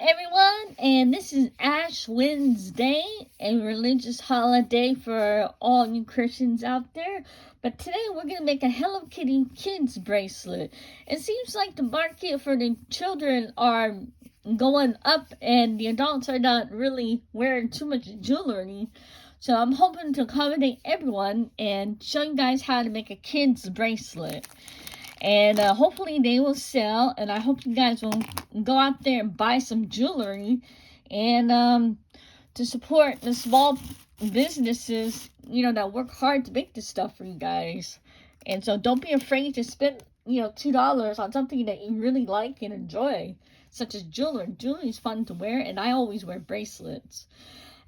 everyone, and this is Ash Wednesday, a religious holiday for all you Christians out there. But today we're going to make a Hello Kitty kids bracelet. It seems like the market for the children are going up and the adults are not really wearing too much jewelry. So I'm hoping to accommodate everyone and show you guys how to make a kids bracelet. And hopefully they will sell, and I hope you guys will go out there and buy some jewelry and to support the small businesses, that work hard to make this stuff for you guys. And so don't be afraid to spend, $2 on something that you really like and enjoy, such as jewelry. Jewelry is fun to wear, and I always wear bracelets.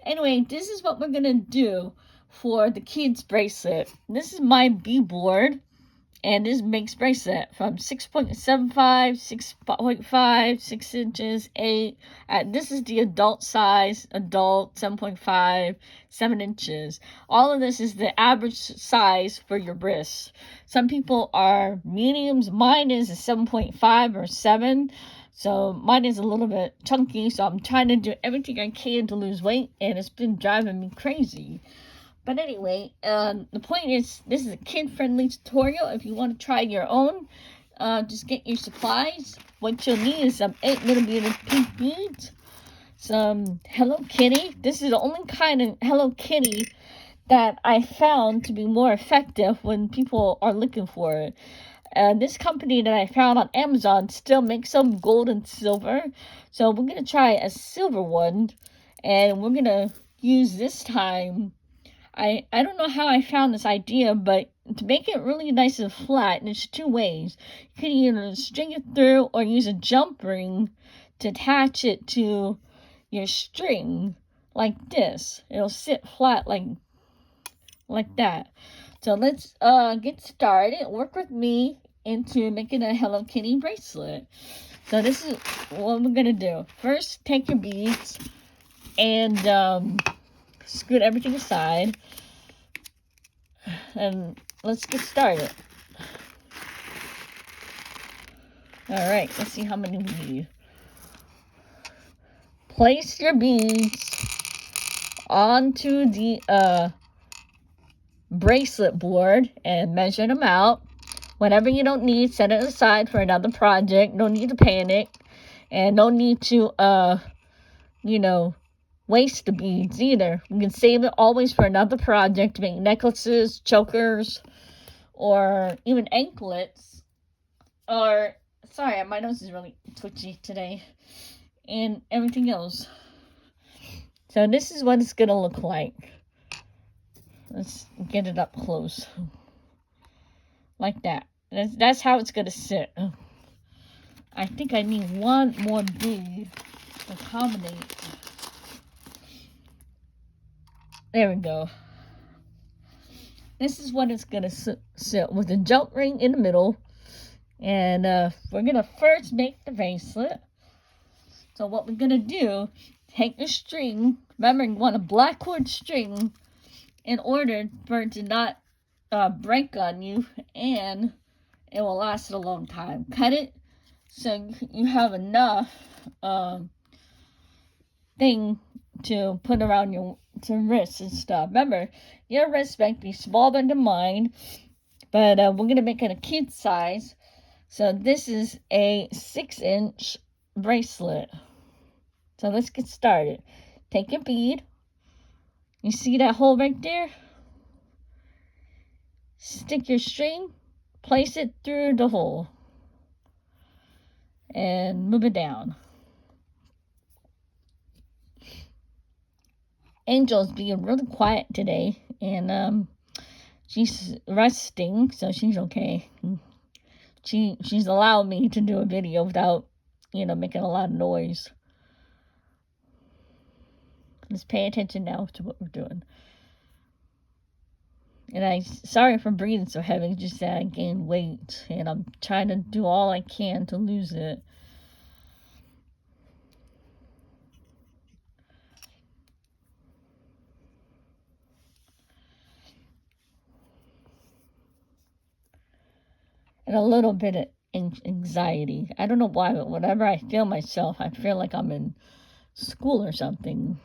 Anyway, this is what we're going to do for the kids bracelet. This is my bead board. And this makes bracelet from 6.75, 6.5, 6 inches, 8. This is the adult size, adult 7.5, 7 inches. All of this is the average size for your wrists. Some people are mediums. Mine is a 7.5 or 7. So mine is a little bit chunky. So I'm trying to do everything I can to lose weight. And it's been driving me crazy. But anyway, the point is, this is a kid-friendly tutorial. If you want to try your own, just get your supplies. What you'll need is some 8mm pink beads, some Hello Kitty. This is the only kind of Hello Kitty that I found to be more effective when people are looking for it. This company that I found on Amazon still makes some gold and silver. So we're going to try a silver one, and we're going to use this time. I don't know how I found this idea, but to make it really nice and flat, there's two ways. You can either string it through or use a jump ring to attach it to your string like this. It'll sit flat like that. So let's get started. Work with me into making a Hello Kitty bracelet. So this is what we're going to do. First, take your beads and scoot everything aside, and let's get started. Alright, let's see how many we need. Place your beads onto the bracelet board and measure them out. Whatever you don't need, set it aside for another project. No need to panic, and no need to waste the beads either. You can save it always for another project to make necklaces, chokers, or even anklets. Or, sorry, my nose is really twitchy today. And everything else. So this is what it's going to look like. Let's get it up close. Like that. That's how it's going to sit. I think I need one more bead to accommodate. There we go. This is what it's going to sit with a jump ring in the middle. And we're going to first make the bracelet. So what we're going to do, take the string. Remember, you want a black cord string in order for it to not break on you. And it will last a long time. Cut it so you have enough thing to put around your wrists and stuff. Remember, your wrist might be smaller than mine, but we're going to make it a kid size. So this is a 6-inch bracelet. So let's get started. Take your bead. You see that hole right there? Stick your string, place it through the hole, and move it down. Angel's being really quiet today, and she's resting, so she's okay. She's allowed me to do a video without, making a lot of noise. Let's pay attention now to what we're doing. And I'm sorry for breathing so heavy, just that I gained weight, and I'm trying to do all I can to lose it. And a little bit anxiety. I don't know why, but whenever I feel myself, I feel like I'm in school or something.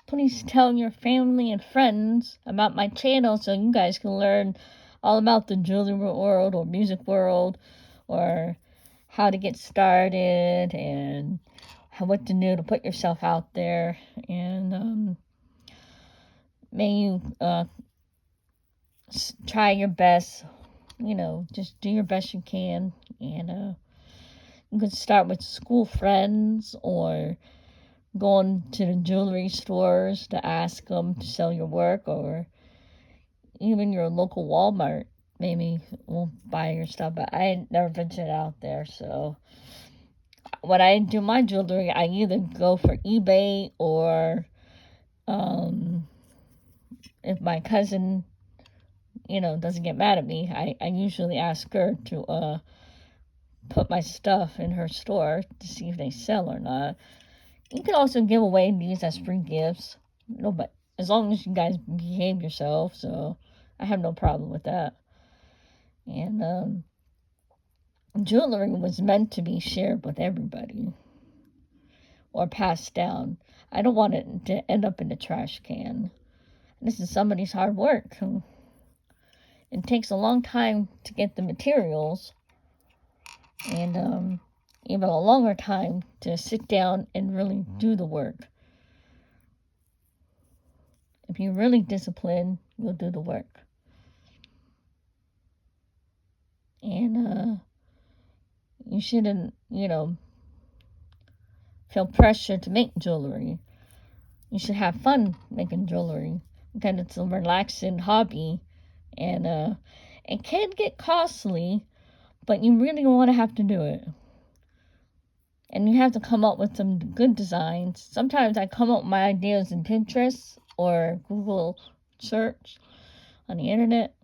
Please tell your family and friends about my channel so you guys can learn all about the jewelry world or music world, or how to get started, and what to do to put yourself out there. And may you try your best, just do your best you can. And you can start with school friends, or going to the jewelry stores to ask them to sell your work, or even your local Walmart maybe will buy your stuff. But I never ventured out there. So when I do my jewelry, I either go for eBay, or if my cousin, doesn't get mad at me, I usually ask her to put my stuff in her store to see if they sell or not. You can also give away these as free gifts, but as long as you guys behave yourself, so I have no problem with that. And jewelry was meant to be shared with everybody or passed down. I don't want it to end up in the trash can. This is somebody's hard work. It takes a long time to get the materials, and even a longer time to sit down and really do the work. If you're really disciplined, you'll do the work. And you shouldn't, feel pressure to make jewelry. You should have fun making jewelry, because it's a relaxing hobby, and it can get costly, but you really want to have to do it. And you have to come up with some good designs. Sometimes I come up with my ideas in Pinterest or Google search on the internet,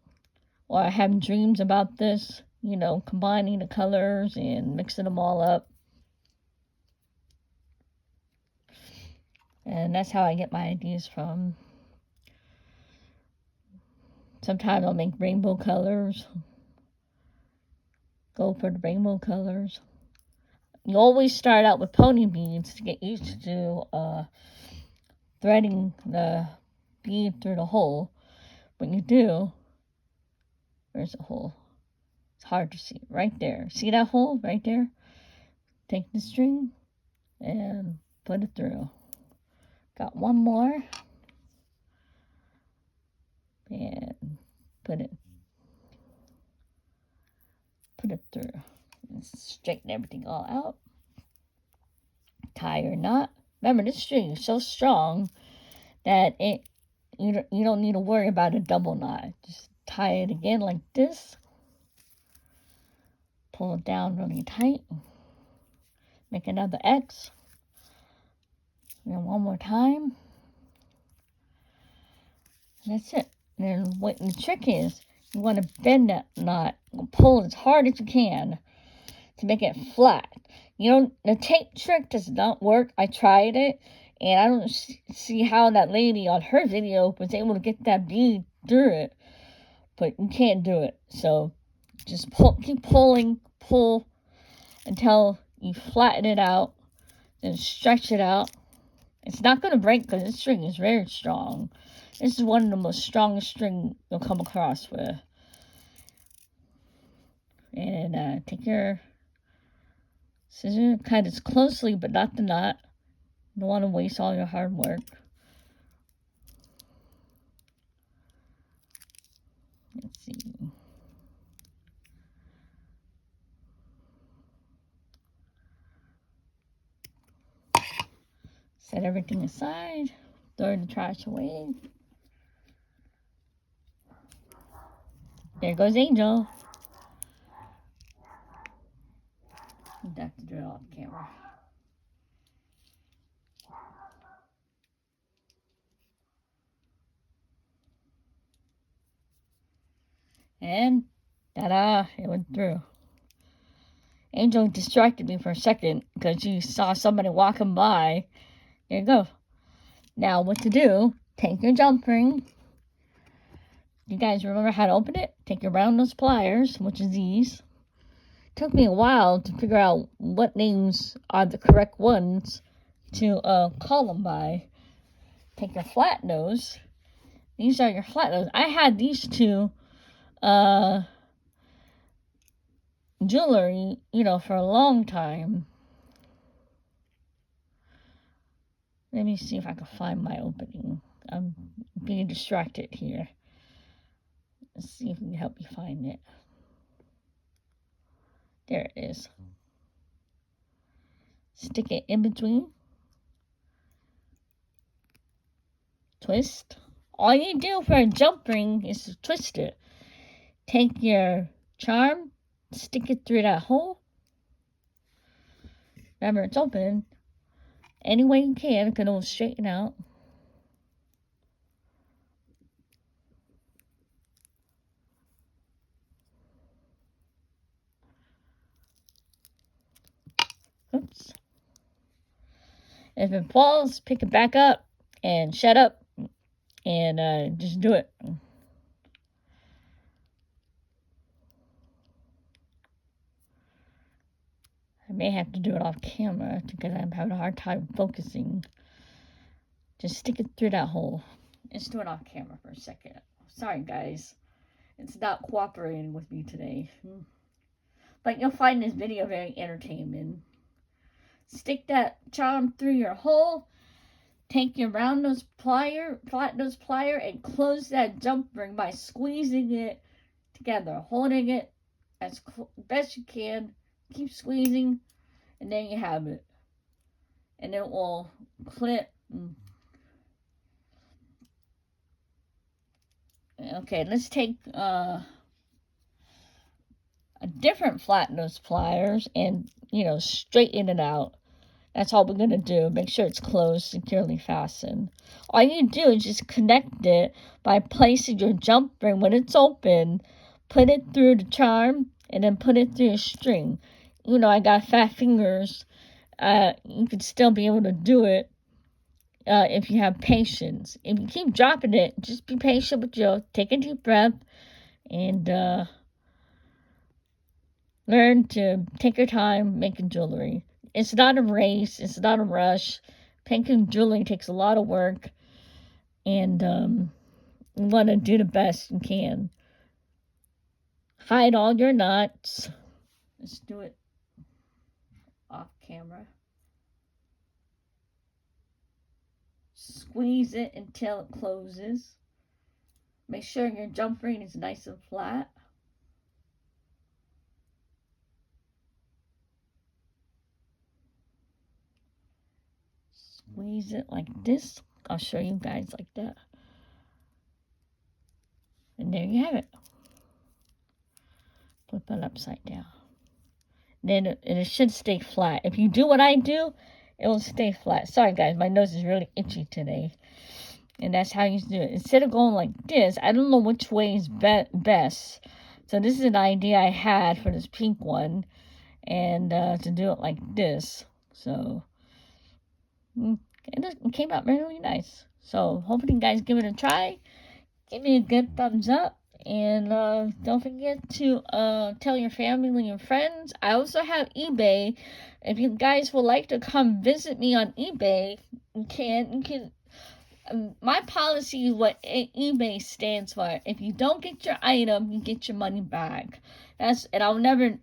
or I have dreams about this, combining the colors and mixing them all up. And that's how I get my ideas from. Sometimes I'll make rainbow colors. Go for the rainbow colors. You always start out with pony beads to get used to threading the bead through the hole. When you do, where's the hole? It's hard to see. Right there. See that hole right there? Take the string and put it through. Got one more. And put it through. And straighten everything all out. Tie your knot. Remember, this string is so strong that you don't need to worry about a double knot. Just tie it again like this. Pull it down really tight. Make another X. And one more time. That's it. And then what the trick is, you want to bend that knot. Pull as hard as you can to make it flat. The tape trick does not work. I tried it, And I don't see how that lady on her video was able to get that bead through it. But you can't do it. So just keep pulling, pull until you flatten it out. Then stretch it out. It's not going to break because this string is very strong. This is one of the most strongest string you'll come across with. And take your scissors, cut it closely, but not the knot. You don't want to waste all your hard work. Let's see. Set everything aside. Throw the trash away. There goes Angel. You have to do it off camera. And ta-da, it went through. Angel distracted me for a second because she saw somebody walking by. There you go. Now what to do, take your jump ring. You guys remember how to open it? Take your round nose pliers, which is these. It took me a while to figure out what names are the correct ones to call them by. Take your flat nose. These are your flat nose. I had these two jewelry, for a long time. Let me see if I can find my opening. I'm being distracted here. Let's see if you can help me find it. There it is. Stick it in between. Twist. All you do for a jump ring is to twist it. Take your charm, stick it through that hole. Remember, it's open. Any way you can, because it'll straighten out. Oops. If it falls, pick it back up and shut up and just do it. I may have to do it off camera because I'm having a hard time focusing. Just stick it through that hole. Let's do it off camera for a second. Sorry, guys. It's not cooperating with me today. But you'll find this video very entertaining. Stick that charm through your hole. Take your round nose plier, flat nose plier, and close that jump ring by squeezing it together, holding it as best you can. Keep squeezing, and then you have it. And it will clip. Okay, let's take a different flat nose pliers and, straighten it out. That's all we're going to do. Make sure it's closed, securely fastened. All you do is just connect it by placing your jump ring when it's open, put it through the charm, and then put it through a string. I got fat fingers. You could still be able to do it if you have patience. If you keep dropping it, just be patient with you. Take a deep breath and learn to take your time making jewelry. It's not a race. It's not a rush. Making jewelry takes a lot of work. And you want to do the best you can. Hide all your knots. Let's do it off camera. Squeeze it until it closes. Make sure your jump ring is nice and flat. Squeeze it like this. I'll show you guys like that. And there you have it. Flip it upside down. Then it should stay flat. If you do what I do, it will stay flat. Sorry guys, my nose is really itchy today. And that's how you do it. Instead of going like this, I don't know which way is best. So this is an idea I had for this pink one. And to do it like this. So It came out really nice. So hoping you guys give it a try. Give me a good thumbs up. And don't forget to tell your family and your friends. I also have eBay. If you guys would like to come visit me on eBay, you can. My policy is what eBay stands for. If you don't get your item, you get your money back. And I'll never,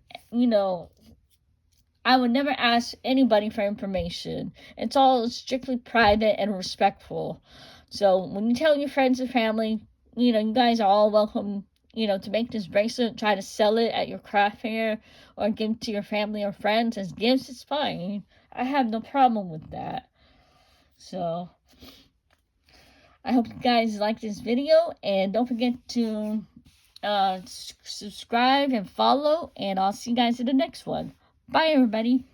I would never ask anybody for information. It's all strictly private and respectful. So when you tell your friends and family, you guys are all welcome, to make this bracelet, try to sell it at your craft fair or give it to your family or friends as gifts, it's fine. I have no problem with that. So I hope you guys like this video, and don't forget to subscribe and follow, and I'll see you guys in the next one. Bye, everybody.